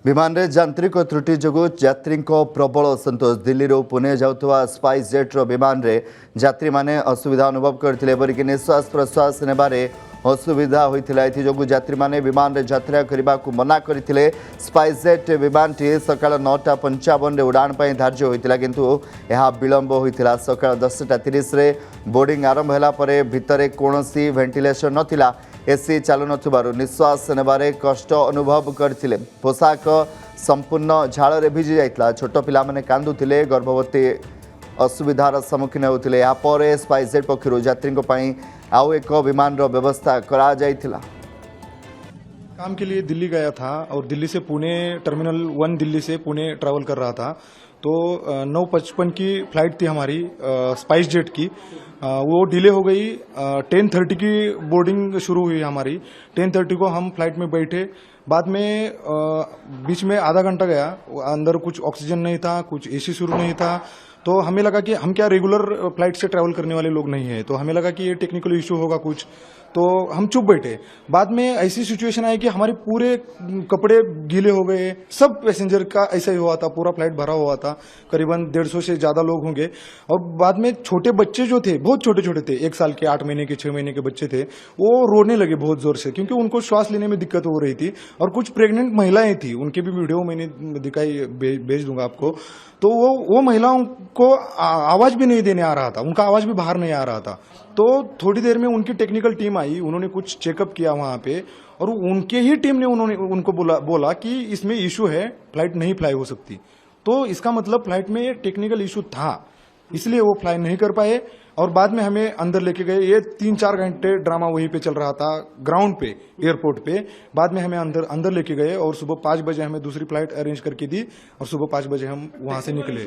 विमान रे यांत्रिक त्रुटि जोगु यात्री प्रबल असंतोष दिल्ली पुणे जाउथवा स्पाइस जेट विमान रे यात्री माने असुविधा अनुभव करथिले एपरिक निश्वास प्रश्वास नेबारे असुविधा होइथिला एथि जोगु यात्री माने विमान रे यात्रा करबा को मना करथिले। स्पाइस जेट विमान टी सकाळ 9:55 रे उड़ान पई धार्य होइथिला किंतु यह विलंब होइथिला। सकाळ 10:30 रे बोर्डिंग आरंभ होला परे भितरे कोनोसी वेंटिलेशन नथिला। एसी चालू नथिबारु निश्वास नेबारे कष्ट अनुभव करथिले। पोशाक संपूर्ण झाड़ रे भिजी जाइतला। छोट पिला माने कांदुथिले, गर्भवती असुविधार सम्मुखीन होउथिले। या परे स्पाइस जेट पक्षरु यात्रीक पई आउ एक विमान रो व्यवस्था करा जाइथिला। काम के लिए दिल्ली गया था और दिल्ली से पुणे टर्मिनल 1 दिल्ली से पुणे ट्रैवल कर रहा था। तो 9:55 की फ्लाइट थी हमारी स्पाइस जेट की। वो डिले हो गई। 10:30 की बोर्डिंग शुरू हुई हमारी। 10:30 को हम फ्लाइट में बैठे। बाद में बीच में आधा घंटा गया। अंदर कुछ ऑक्सीजन नहीं था, कुछ एसी शुरू नहीं था। तो हमें लगा कि हम क्या रेगुलर फ्लाइट से ट्रैवल करने वाले लोग नहीं हैं। तो हमें लगा कि ये टेक्निकल इशू होगा कुछ। तो हम चुप बैठे। बाद में ऐसी सिचुएशन आई कि हमारे पूरे कपड़े गीले हो गए। सब पैसेंजर का ऐसा ही हुआ था। पूरा फ्लाइट भरा हुआ था। करीबन 150 से ज्यादा लोग होंगे। और बाद में छोटे बच्चे जो थे, बहुत छोटे छोटे थे, 1 साल के, 8 महीने के, 6 महीने के बच्चे थे, वो रोने लगे बहुत जोर से, क्योंकि उनको श्वास लेने में दिक्कत हो रही थी। और कुछ प्रेग्नेंट महिलाएं थी, उनके भी वीडियो मैंने दिखाई, भेज दूंगा आपको। तो वो महिलाओं को आवाज भी नहीं देने आ रहा था, उनका आवाज भी बाहर नहीं आ रहा था। तो थोड़ी देर में उनकी टेक्निकल टीम आई, उन्होंने कुछ चेकअप किया वहां पे, और उनके ही टीम ने उनको बोला कि इसमें इशू है, फ्लाइट नहीं फ्लाई हो सकती। तो इसका मतलब फ्लाइट में टेक्निकल इशू था, इसलिए वो फ्लाई नहीं कर पाए। और बाद में हमें अंदर लेके गए। ये 3-4 घंटे ड्रामा वहीं पे चल रहा था, ग्राउंड पे, एयरपोर्ट पे। बाद में हमें अंदर लेके गए और सुबह 5 बजे हमें दूसरी फ्लाइट अरेंज करके दी और सुबह 5 बजे हम वहां से निकले।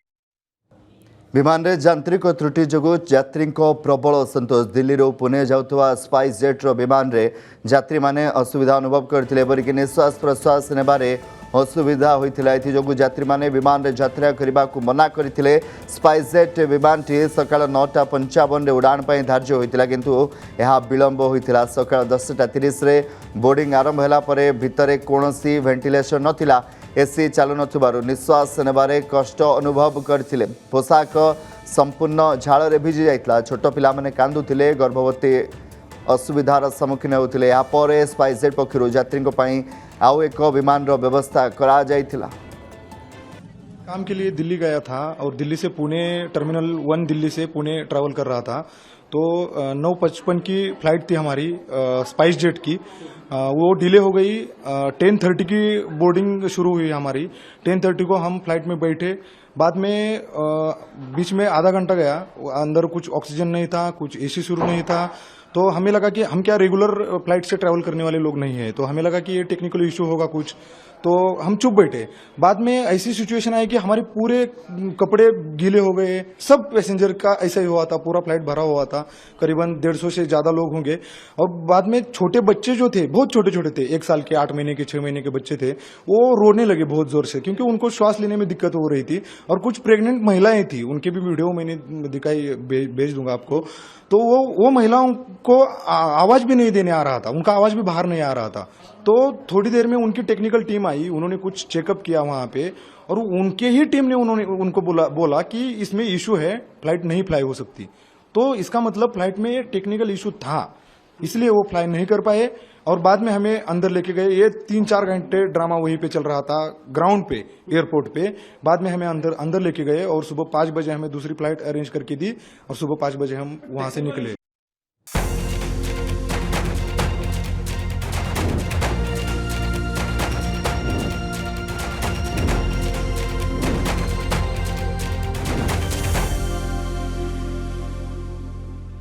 विमान रे यांत्रिक त्रुटि जोगु यात्री प्रबल असंतोष दिल्ली पुणे जाउथवा स्पाइस जेट विमान रे यात्री माने असुविधा अनुभव करथिले एपरिक निश्वास प्रश्वास नेबारे असुविधा होइथिला। एथि जोगु यात्री माने विमान रे यात्रा करबा को मना करथिले। स्पाइस जेट विमान टी सकाळ 9:55 रे उड़ान पई धार्य होइथिला किंतु यह विलंब होइथिला। सकाळ 10:30 रे बोर्डिंग आरंभ होला परे भितरे कोनोसी वेंटिलेशन नथिला। एसी चालू नथिबारु निश्वास नेबारे कष्ट अनुभव करथिले। पोशाक संपूर्ण झाड़ रे भिजी जाइतला। छोट पिला माने कांदुथिले, गर्भवती असुविधार सम्मुखीन होउथिले। या परे स्पाइस जेट पक्षरु यात्रीक पई आउ एक विमान रो व्यवस्था करा जाइथिला। काम के लिए दिल्ली गया था और दिल्ली से पुणे टर्मिनल 1 दिल्ली से पुणे ट्रैवल कर रहा था। तो 9:55 की फ्लाइट थी हमारी स्पाइस जेट की। वो डिले हो गई। 10:30 की बोर्डिंग शुरू हुई हमारी। 10:30 को हम फ्लाइट में बैठे। बाद में बीच में आधा घंटा गया। अंदर कुछ ऑक्सीजन नहीं था, कुछ एसी शुरू नहीं था। तो हमें लगा कि हम क्या रेगुलर फ्लाइट से ट्रैवल करने वाले लोग नहीं हैं। तो हमें लगा कि ये टेक्निकल इशू होगा कुछ। तो हम चुप बैठे। बाद में ऐसी सिचुएशन आई कि हमारे पूरे कपड़े गीले हो गए। सब पैसेंजर का ऐसा ही हुआ था। पूरा फ्लाइट भरा हुआ था। करीबन 150 से ज्यादा लोग होंगे। और बाद में छोटे बच्चे जो थे, बहुत छोटे छोटे थे, 1 साल के, 8 महीने के, 6 महीने के बच्चे थे, वो रोने लगे बहुत जोर से, क्योंकि उनको श्वास लेने में दिक्कत हो रही थी। और कुछ प्रेग्नेंट महिलाएं थी, उनके भी वीडियो मैंने दिखाई, भेज दूंगा आपको। तो वो महिलाओं को आवाज भी नहीं देने आ रहा था, उनका आवाज भी बाहर नहीं आ रहा था। तो थोड़ी देर में उनकी टेक्निकल टीम आई, उन्होंने कुछ चेकअप किया वहां पे, और उनके ही टीम ने उनको बोला कि इसमें इशू है, फ्लाइट नहीं फ्लाई हो सकती। तो इसका मतलब फ्लाइट में टेक्निकल इशू था, इसलिए वो फ्लाई नहीं कर पाए। और बाद में हमें अंदर लेके गए। ये 3-4 घंटे ड्रामा वहीं पे चल रहा था, ग्राउंड पे, एयरपोर्ट पे। बाद में हमें अंदर लेके गए और सुबह 5 बजे हमें दूसरी फ्लाइट अरेंज करके दी और सुबह 5 बजे हम वहां से निकले।